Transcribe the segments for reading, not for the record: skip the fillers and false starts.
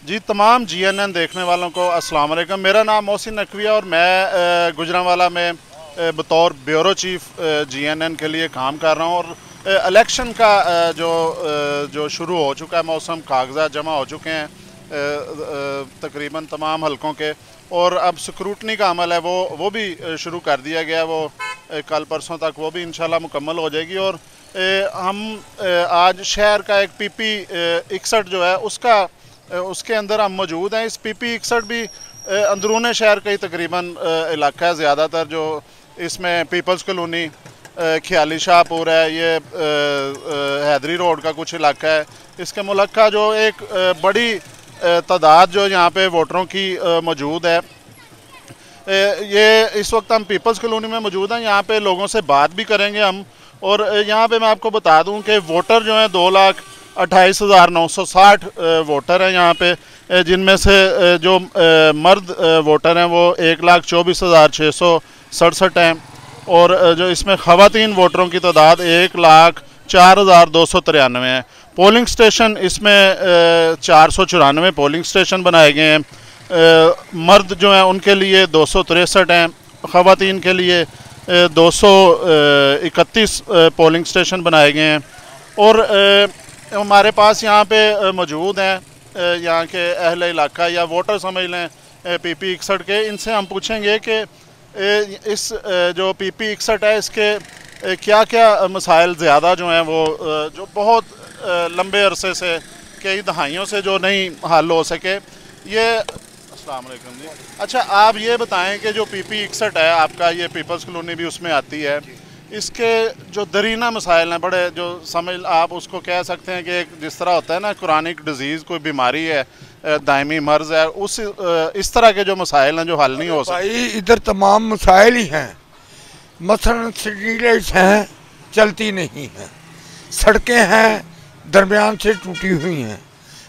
जी तमाम जीएनएन देखने वालों को अस्सलाम वालेकुम। मेरा नाम मोहसिन नकवी है और मैं गुजरांवाला में बतौर ब्यूरो चीफ जीएनएन के लिए काम कर रहा हूँ। और इलेक्शन का जो शुरू हो चुका है, मौसम, कागजात जमा हो चुके हैं तकरीबन तमाम हलकों के, और अब स्क्रूटनी का अमल है वो भी शुरू कर दिया गया है। वो कल परसों तक वो भी इंशाल्लाह मुकम्मल हो जाएगी। और हम आज शहर का एक पीपी 61 जो है उसके अंदर हम मौजूद हैं। इस पीपी 61 भी अंदरून शहर का ही तकरीबन इलाका है ज़्यादातर। जो इसमें पीपल्स कॉलोनी, ख्याली शाहपुर है, ये हैदरी रोड का कुछ इलाका है। इसके मुलक्का जो एक बड़ी तादाद जो यहाँ पे वोटरों की मौजूद है। ये इस वक्त हम पीपल्स कॉलोनी में मौजूद हैं। यहाँ पे लोगों से बात भी करेंगे हम। और यहाँ पे मैं आपको बता दूँ कि वोटर जो हैं 2,28,960 वोटर हैं यहाँ पे, जिनमें से जो मर्द वोटर हैं वो 1,24,667 हैं। और जो इसमें ख़वातीन वोटरों की तादाद 1,04,293 है। पोलिंग स्टेशन इसमें 494 पोलिंग स्टेशन बनाए गए हैं। मर्द जो हैं उनके लिए 263 हैं, ख़वातीन के लिए 231 पोलिंग स्टेशन बनाए गए हैं। और हमारे पास यहाँ पे मौजूद हैं यहाँ के अहले इलाका या वोटर समझ लें पीपी 61 के। इनसे हम पूछेंगे कि इस जो पीपी 61 है इसके क्या क्या मसाइल ज़्यादा जो हैं वो जो बहुत लंबे अरसे से, कई दहाइयों से जो नहीं हल हो सके। ये अस्सलाम वालेकुम जी। अच्छा, आप ये बताएं कि जो पीपी 61 है आपका, ये पीपल्स कॉलोनी भी उसमें आती है, इसके जो दरीना मसाइल हैं बड़े, जो समझ आप उसको कह सकते हैं कि एक जिस तरह होता है ना क्रॉनिक डिजीज़, कोई बीमारी है, दायमी मर्ज है, उस इस तरह के जो मसाइल हैं जो हल नहीं हो सकते। भाई इधर तमाम मसाइल ही हैं। मसलन स्ट्रीट लाइट्स हैं, चलती नहीं हैं। सड़कें हैं, दरमियान से टूटी हुई हैं।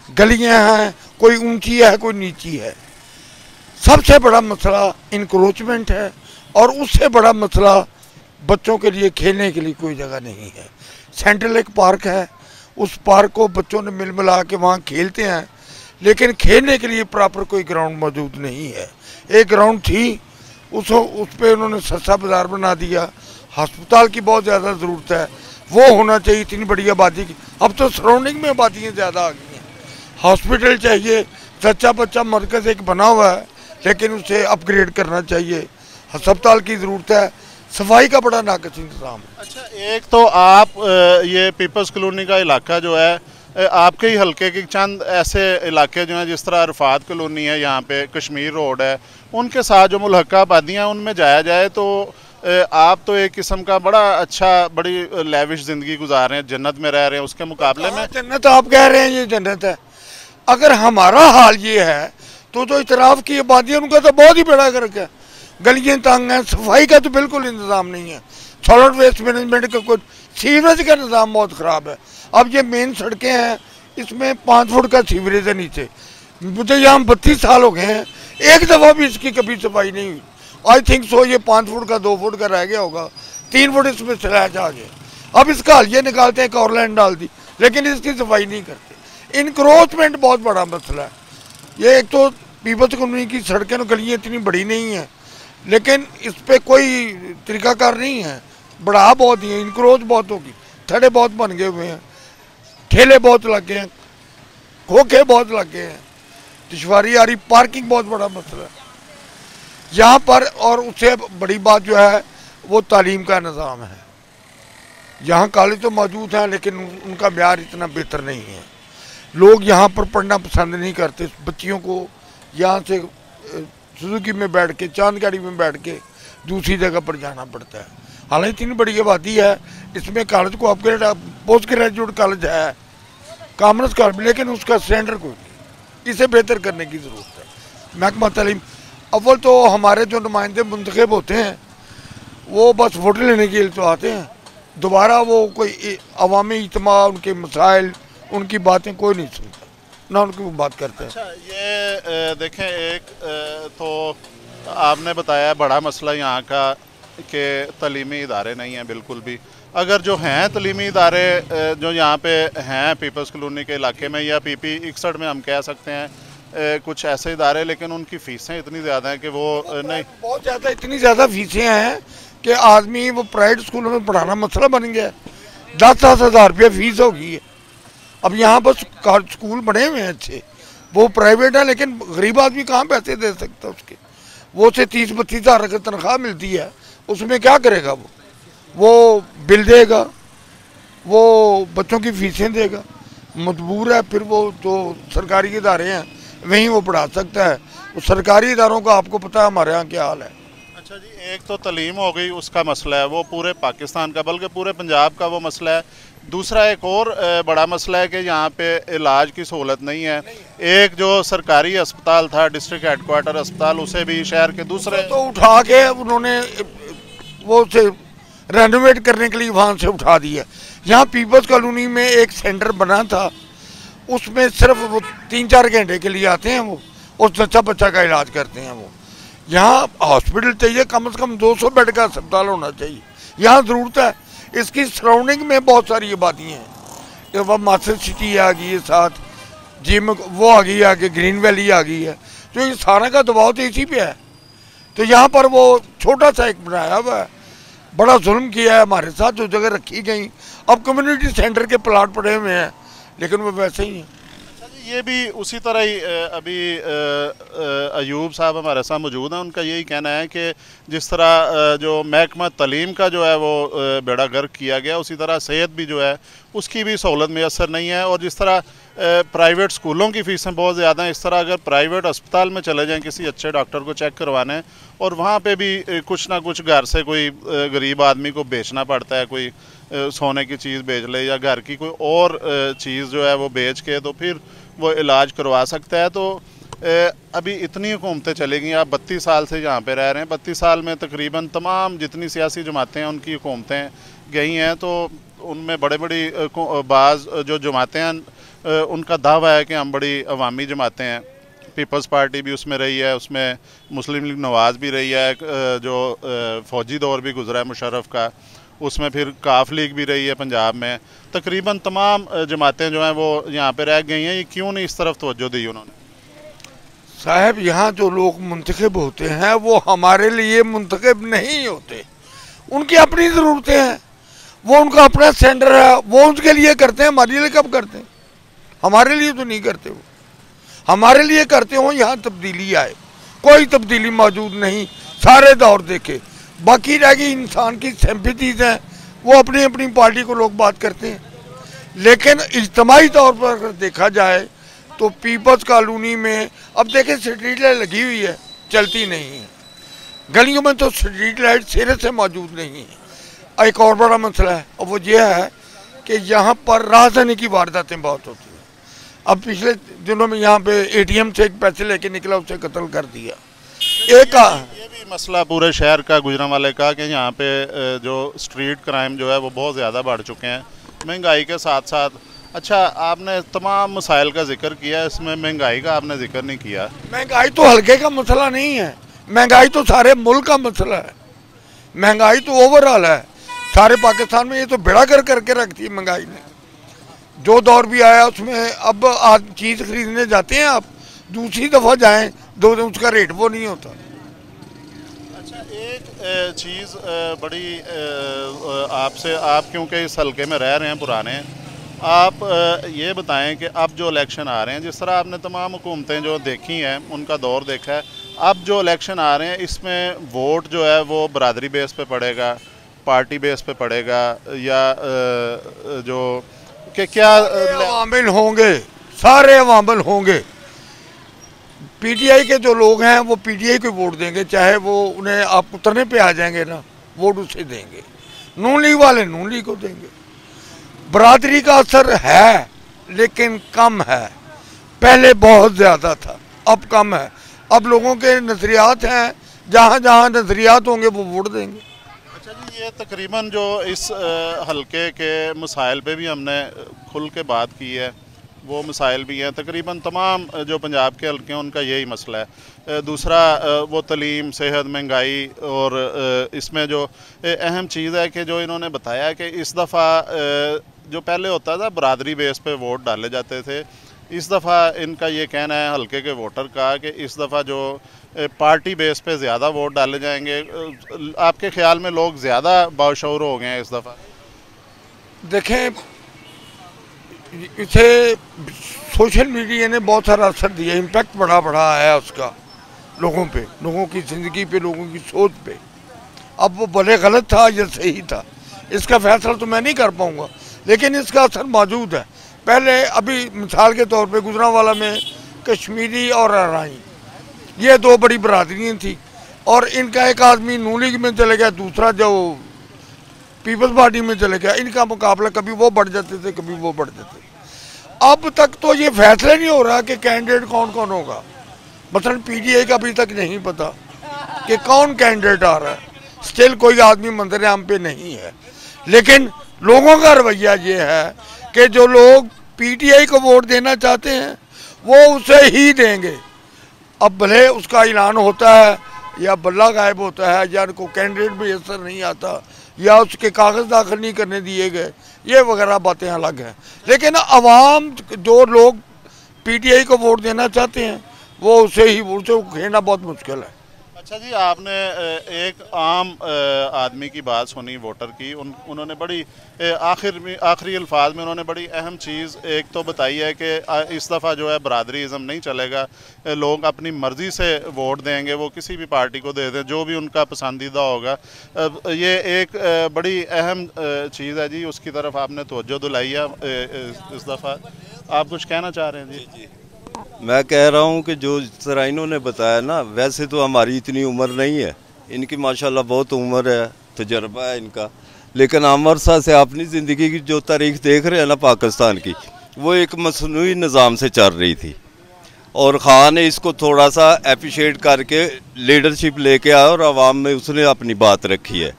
गलियां हैं, कोई ऊंची है कोई नीची है। सबसे बड़ा मसला इंक्रोचमेंट है। और उससे बड़ा मसला बच्चों के लिए खेलने के लिए कोई जगह नहीं है। सेंट्रल एक पार्क है, उस पार्क को बच्चों ने मिल मिला के वहाँ खेलते हैं, लेकिन खेलने के लिए प्रॉपर कोई ग्राउंड मौजूद नहीं है। एक ग्राउंड थी, उस पर उन्होंने सस्ता बाज़ार बना दिया। अस्पताल की बहुत ज़्यादा ज़रूरत है, वो होना चाहिए इतनी बड़ी आबादी की। अब तो सराउंडिंग में आबादियाँ ज़्यादा आ गई हैं। हॉस्पिटल चाहिए, सच्चा बच्चा मरकज़ एक बना हुआ है, लेकिन उसे अपग्रेड करना चाहिए। अस्पताल की ज़रूरत है। सफाई का बड़ा नाक़िस इंतज़ाम है। अच्छा, एक तो आप ये पीपल्स कॉलोनी का इलाका जो है, आपके ही हल्के के चंद ऐसे इलाके जो हैं जिस तरह अरफात कॉलोनी है, यहाँ पे कश्मीर रोड है, उनके साथ जो मुल्हक्का आबादियाँ उनमें जाया जाए तो आप तो एक किस्म का बड़ा अच्छा, बड़ी लेविश ज़िंदगी गुजार रहे हैं, जन्नत में रह रहे हैं। उसके मुकाबले में जन्नत आप कह रहे हैं ये जन्नत है। अगर हमारा हाल ये है तो इतराफ़ की आबादी उनका तो बहुत ही बड़ा गर्क है। गलियाँ तंग हैं, सफाई का तो बिल्कुल इंतज़ाम नहीं है। सॉलिड वेस्ट मैनेजमेंट का कुछ, सीवरेज का निज़ाम बहुत ख़राब है। अब ये मेन सड़कें हैं, इसमें 5 फुट का सीवरेज है नीचे। मुझे यहाँ 32 साल हो गए हैं, एक दफ़ा भी इसकी कभी सफाई नहीं हुई। आई थिंक सो ये 5 फुट का 2 फुट का रह गया होगा, 3 फुट इसमें स्लैच आ गया। अब इसका हल ये निकालते हैं, और लाइन डाल दी, लेकिन इसकी सफाई नहीं करते। इनक्रोचमेंट बहुत बड़ा मसला है। ये एक तो पीपल्स कॉलोनी की सड़कें और गलियाँ इतनी बड़ी नहीं हैं, लेकिन इस पर कोई तरीकाकार नहीं है। बढ़ा बहुत ही है, इनक्रोच बहुत होगी, थड़े बहुत बन गए हुए हैं, ठेले बहुत लग गए हैं, खोखे बहुत लग गए हैं, दुश्वारी आ रही। पार्किंग बहुत बड़ा मसला है यहाँ पर। और उससे बड़ी बात जो है वो तालीम का निज़ाम है। यहाँ कॉलेज तो मौजूद हैं, लेकिन उनका म्यार इतना बेहतर नहीं है। लोग यहाँ पर पढ़ना पसंद नहीं करते। बच्चियों को यहाँ से सुजुकी में बैठ के, चांद गाड़ी में बैठ के दूसरी जगह पर जाना पड़ता है। हालांकि इतनी बड़ी आबादी है, इसमें कॉलेज को अपग्रेड, पोस्ट ग्रेजुएट कॉलेज है, कॉमर्स कॉलेज, लेकिन उसका स्टैंडर्ड कोई नहीं। इसे बेहतर करने की ज़रूरत है। महकमा तालीम, अव्वल तो हमारे जो नुमाइंदे मुंतखब होते हैं वो बस वोट लेने के लिए तो आते हैं, दोबारा वो कोई अवामी इज्तिमा, उनके मसाइल, उनकी बातें कोई नहीं सुनता, ना उनकी वो बात करते हैं। अच्छा, ये देखें, एक तो आपने बताया बड़ा मसला यहाँ का कि तलीमी इदारे नहीं हैं बिल्कुल भी। अगर जो हैं तलीमी इदारे जो यहाँ पे हैं पीपल्स कॉलोनी के इलाके में या पीपी 61 में हम कह सकते हैं, कुछ ऐसे इदारे, लेकिन उनकी फ़ीसें इतनी ज़्यादा हैं कि वो नहीं, बहुत ज़्यादा, इतनी ज़्यादा फीसें हैं कि आदमी वो प्राइवेट स्कूलों में पढ़ाना मसला बन गया है। 10-10 हज़ार रुपये फीस हो गई है। अब यहाँ पर स्कूल बने हुए हैं अच्छे, वो प्राइवेट है, लेकिन गरीब आदमी कहाँ पैसे दे सकता है उसके। वो उसे 30-32 हज़ार की तनख्वाह मिलती है, उसमें क्या करेगा वो बिल देगा, वो बच्चों की फीसें देगा, मजबूर है। फिर वो जो सरकारी इदारे हैं वहीं वो पढ़ा सकता है। वो सरकारी इदारों का आपको पता है हमारे यहाँ क्या हाल है। अच्छा जी, एक तो तलीम हो गई, उसका मसला है, वो पूरे पाकिस्तान का बल्कि पूरे पंजाब का वो मसला है। दूसरा एक और बड़ा मसला है कि यहाँ पे इलाज की सहूलत नहीं है। एक जो सरकारी अस्पताल था, डिस्ट्रिक्ट हेडक्वार्टर अस्पताल, उसे भी शहर के दूसरे तो उठा के उन्होंने वो से रेनोवेट करने के लिए वहाँ से उठा दिया। यहाँ पीपल्स कॉलोनी में एक सेंटर बना था, उसमें सिर्फ वो 3-4 घंटे के लिए आते हैं, वो उस बच्चा का इलाज करते हैं। वो यहाँ हॉस्पिटल चाहिए, कम से कम 200 बेड का अस्पताल होना चाहिए। यहाँ ज़रूरत है। इसकी सराउंडिंग में बहुत सारी आबादियाँ हैं। अब मास्टर सिटी आ गई है, साथ जिम वो आ गई, आगे ग्रीन वैली आ गई है, तो ये सारा का दबाव तो इसी पे है। तो यहाँ पर वो छोटा सा एक बनाया हुआ है, बड़ा जुल्म किया है हमारे साथ, जो जगह रखी गई। अब कम्युनिटी सेंटर के प्लाट पड़े हुए हैं, लेकिन वो वैसे ही हैं। ये भी उसी तरह ही अभी अयूब साहब हमारे साथ मौजूद हैं, उनका यही कहना है कि जिस तरह जो महकमा तलीम का जो है वो बेड़ा गर्क किया गया, उसी तरह सेहत भी जो है उसकी भी सहूलत मैसर नहीं है। और जिस तरह प्राइवेट स्कूलों की फ़ीसें बहुत ज़्यादा हैं, इस तरह अगर प्राइवेट अस्पताल में चले जाएं किसी अच्छे डॉक्टर को चेक करवाने, और वहाँ पे भी कुछ ना कुछ घर से कोई गरीब आदमी को बेचना पड़ता है, कोई सोने की चीज़ बेच ले या घर की कोई और चीज़ जो है वो बेच के तो फिर वो इलाज करवा सकता है। तो अभी इतनी हुकूमतें चली गई, आप 32 साल से यहाँ पे रह रहे हैं, 32 साल में तकरीबन तमाम जितनी सियासी जमातें हैं उनकी हुकूमतें गई हैं, तो उनमें बड़े बड़ी बाज़ जो जमातें हैं उनका दावा है कि हम बड़ी अवामी जमातें हैं। पीपल्स पार्टी भी उसमें रही है, उसमें मुस्लिम लीग नवाज़ भी रही है, जो फ़ौजी दौर भी गुजरा है मुशर्रफ का, उसमें फिर काफ लीग भी रही है पंजाब में। तकरीबन तमाम जमातें जो हैं वो यहाँ पे रह गई हैं। ये क्यों नहीं इस तरफ तवज्जो दी उन्होंने? साहब, यहाँ जो लोग मुंतखब होते हैं वो हमारे लिए मुंतखब नहीं होते, उनकी अपनी ज़रूरतें हैं, वो उनका अपना सेंटर है, वो उसके लिए करते हैं। हमारे लिए कब करते हैं? हमारे लिए तो नहीं करते। वो हमारे लिए करते हो यहाँ तब्दीली आए, कोई तब्दीली मौजूद नहीं। सारे दौर देखे, बाकी रह गई इंसान की सिंपैथीज हैं, वो अपनी अपनी पार्टी को लोग बात करते हैं। लेकिन इज्तिमाई तौर पर अगर देखा जाए तो पीपल्स कॉलोनी में अब देखें स्ट्रीट लाइट लगी हुई है, चलती नहीं है। गलियों में तो स्ट्रीट लाइट सिरे से मौजूद नहीं है। एक और बड़ा मसला है, और वो ये है कि यहाँ पर राहज़नी की वारदातें बहुत होती हैं। अब पिछले दिनों में यहाँ पे ATM से एक पैसे लेके निकला, उसे कत्ल कर दिया। एक ये भी मसला पूरे शहर का, गुजरांवाले का, कि यहाँ पे जो स्ट्रीट क्राइम जो है वो बहुत ज़्यादा बढ़ चुके हैं महंगाई के साथ साथ। अच्छा, आपने तमाम मसाइल का जिक्र किया, इसमें महंगाई का आपने जिक्र नहीं किया। महंगाई तो हल्के का मसला नहीं है, महंगाई तो सारे मुल्क का मसला है। महंगाई तो ओवरऑल है सारे पाकिस्तान में। ये तो बेड़ा कर करके रखती है महंगाई ने। जो दौर भी आया उसमें अब आप चीज़ खरीदने जाते हैं, आप दूसरी दफ़ा जाएं, दो दिन उसका रेट वो नहीं होता। अच्छा, एक चीज़ बड़ी आपसे, आप क्योंकि इस हल्के में रह रहे हैं पुराने, आप ये बताएं कि अब जो इलेक्शन आ रहे हैं, जिस तरह आपने तमाम हुकूमतें जो देखी हैं उनका दौर देखा है, अब जो इलेक्शन आ रहे हैं इसमें वोट जो है वो बरादरी बेस पे पड़ेगा, पार्टी बेस पे पड़ेगा, या जो कि क्या अवामिल होंगे, सारे अवामिल होंगे। PTI के जो लोग हैं वो PTI को वोट देंगे, चाहे वो उन्हें आप उतरने पे आ जाएंगे ना, वोट उसे देंगे। नून लीग वाले नून लीग को देंगे। बरादरी का असर है लेकिन कम है, पहले बहुत ज़्यादा था, अब कम है। अब लोगों के नज़रियात हैं, जहाँ जहाँ नज़रियात होंगे वो वोट देंगे। अच्छा जी, ये तकरीबन जो इस हल्के के मसाइल पे भी हमने खुल के बात की है, वो मसाइल भी हैं। तकरीबन तमाम जो पंजाब के हल्के हैं उनका यही मसला है। दूसरा वो तलीम, सेहत, महंगाई, और इसमें जो अहम चीज़ है कि जो इन्होंने बताया कि इस दफ़ा जो पहले होता था बरादरी बेस पे वोट डाले जाते थे, इस दफ़ा इनका ये कहना है हल्के के वोटर का कि इस दफ़ा जो पार्टी बेस पे ज़्यादा वोट डाले जाएंगे। आपके ख्याल में लोग ज़्यादा बाशऊर हो गए हैं इस दफ़ा? देखें, इसे सोशल मीडिया ने बहुत सारा असर दिया, इम्पैक्ट बड़ा बड़ा आया उसका लोगों पे, लोगों की ज़िंदगी पे, लोगों की सोच पे। अब वो भले गलत था या सही था, इसका फैसला तो मैं नहीं कर पाऊँगा, लेकिन इसका असर मौजूद है। पहले अभी मिसाल के तौर पे गुजरांवाला में कश्मीरी और अराई, ये दो बड़ी बरादरियाँ थी, और इनका एक आदमी नून लीग में चले गया, दूसरा जो पीपल्स पार्टी में चले गया। इनका मुकाबला कभी वो बढ़ जाते थे, कभी वो बढ़ जाते थे। अब तक तो ये फैसला नहीं हो रहा कि कैंडिडेट कौन कौन होगा। मसलन पीटीआई का अभी तक नहीं पता कि कौन कैंडिडेट आ रहा है, स्टिल कोई आदमी मंजर आम पे नहीं है। लेकिन लोगों का रवैया ये है कि जो लोग पीटीआई को वोट देना चाहते हैं वो उसे ही देंगे। अब भले उसका ऐलान होता है या बल्ला गायब होता है या उनको कैंडिडेट भी असर नहीं आता या उसके कागज़ दाखिल नहीं करने दिए गए, ये वगैरह बातें अलग हैं। लेकिन अवाम, जो लोग पीटीआई को वोट देना चाहते हैं, वो उसे ही उसे घेरना बहुत मुश्किल है। अच्छा जी, आपने एक आम आदमी की बात सुनी, वोटर की। उन्होंने बड़ी आखिरी अल्फाज में उन्होंने बड़ी अहम चीज़ एक तो बताई है कि इस दफ़ा जो है बरादरीज़म नहीं चलेगा, लोग अपनी मर्ज़ी से वोट देंगे, वो किसी भी पार्टी को दे दें जो भी उनका पसंदीदा होगा। ये एक बड़ी अहम चीज़ है जी, उसकी तरफ आपने तवज्जो दिलाई है इस दफ़ा। आप कुछ कहना चाह रहे हैं? जी जी, मैं कह रहा हूँ कि जो जिस तरह इन्होंने बताया ना, वैसे तो हमारी इतनी उम्र नहीं है, इनकी माशाल्लाह बहुत उम्र है, तजर्बा है इनका, लेकिन आमर साहब से अपनी ज़िंदगी की जो तारीख देख रहे हैं ना पाकिस्तान की, वो एक मसनूई निज़ाम से चल रही थी, और ख़ान ने इसको थोड़ा सा एप्रिशिएट करके लीडरशिप लेके आया और आवाम में उसने अपनी बात रखी है।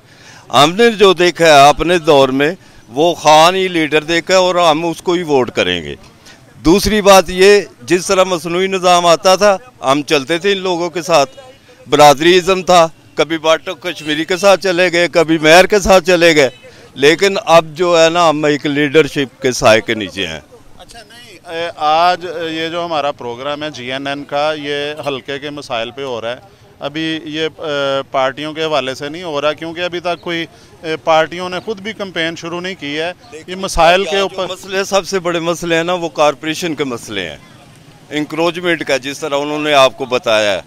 हमने जो देखा है अपने दौर में, वो ख़ान ही लीडर देखा है और हम उसको ही वोट करेंगे। दूसरी बात ये, जिस तरह मसनूई निज़ाम आता था हम चलते थे इन लोगों के साथ, बरादरीज़म था, कभी बाटो कश्मीरी के साथ चले गए, कभी मेयर के साथ चले गए, लेकिन अब जो है ना हम एक लीडरशिप के साए के नीचे हैं। अच्छा, नहीं, आज ये जो हमारा प्रोग्राम है जीएनएन का, ये हल्के के मसाइल पे हो रहा है। अभी ये पार्टियों के हवाले से नहीं हो रहा, क्योंकि अभी तक कोई पार्टियों ने खुद भी कैंपेन शुरू नहीं की है। ये मसाइल के ऊपर मसले, सबसे बड़े मसले हैं ना, वो कारपोरेशन के मसले हैं, इंक्रोचमेंट का, जिस तरह उन्होंने आपको बताया है।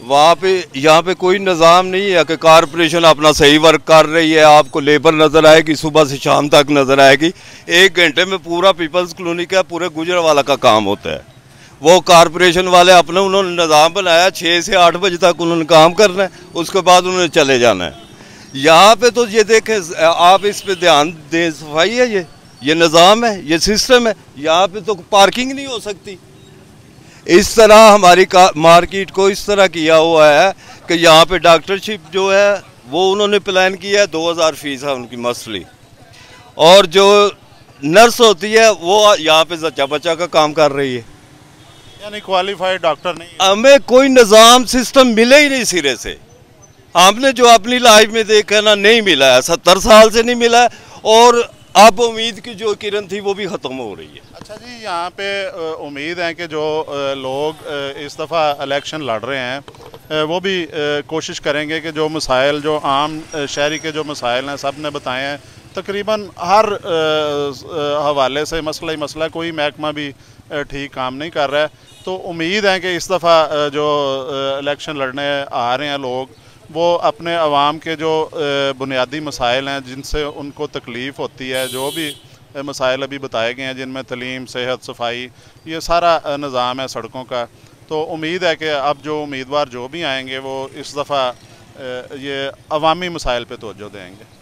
वहाँ पे यहाँ पे कोई निज़ाम नहीं है कि कारपोरेशन अपना सही वर्क कर रही है, आपको लेबर नज़र आएगी, सुबह से शाम तक नज़र आएगी। 1 घंटे में पूरा पीपल्स कॉलोनी का, पूरे गुजरांवाला का काम होता है। वो कारपोरेशन वाले अपने उन्होंने निज़ाम बनाया, 6 से 8 बजे तक उन्होंने काम करना है, उसके बाद उन्होंने चले जाना है। यहाँ पे तो ये देखें, आप इस पे ध्यान दें, सफाई है, ये निज़ाम है, ये सिस्टम है। यहाँ पे तो पार्किंग नहीं हो सकती। इस तरह हमारी मार्केट को इस तरह किया हुआ है कि यहाँ पे डॉक्टरशिप जो है वो उन्होंने प्लान किया है, 2000 फीस है उनकी मंथली, और जो नर्स होती है वो यहाँ पे जच्चा बच्चा का काम कर रही है, यानी क्वालिफाइड डॉक्टर नहीं है। हमें कोई निज़ाम सिस्टम मिले ही नहीं सिरे से। हमने जो अपनी लाइफ में देखा ना, नहीं मिला है, 70 साल से नहीं मिला है, और अब उम्मीद की जो किरण थी वो भी ख़त्म हो रही है। अच्छा जी, यहाँ पे उम्मीद है कि जो लोग इस दफ़ा इलेक्शन लड़ रहे हैं वो भी कोशिश करेंगे कि जो मसाइल, जो आम शहरी के जो मसाइल हैं, सब ने बताए हैं। तकरीबन हर हवाले से मसला ही मसला, कोई महकमा भी ठीक काम नहीं कर रहा है। तो उम्मीद है कि इस दफ़ा जो इलेक्शन लड़ने आ रहे हैं लोग, वो अपने अवाम के जो बुनियादी मसाइल हैं, जिनसे उनको तकलीफ़ होती है, जो भी मसाइल अभी बताए गए हैं, जिनमें तलीम, सेहत, सफाई, ये सारा निज़ाम है सड़कों का, तो उम्मीद है कि अब जो उम्मीदवार जो भी आएंगे वो इस दफ़ा ये अवामी मसाइल पे तवज्जो देंगे।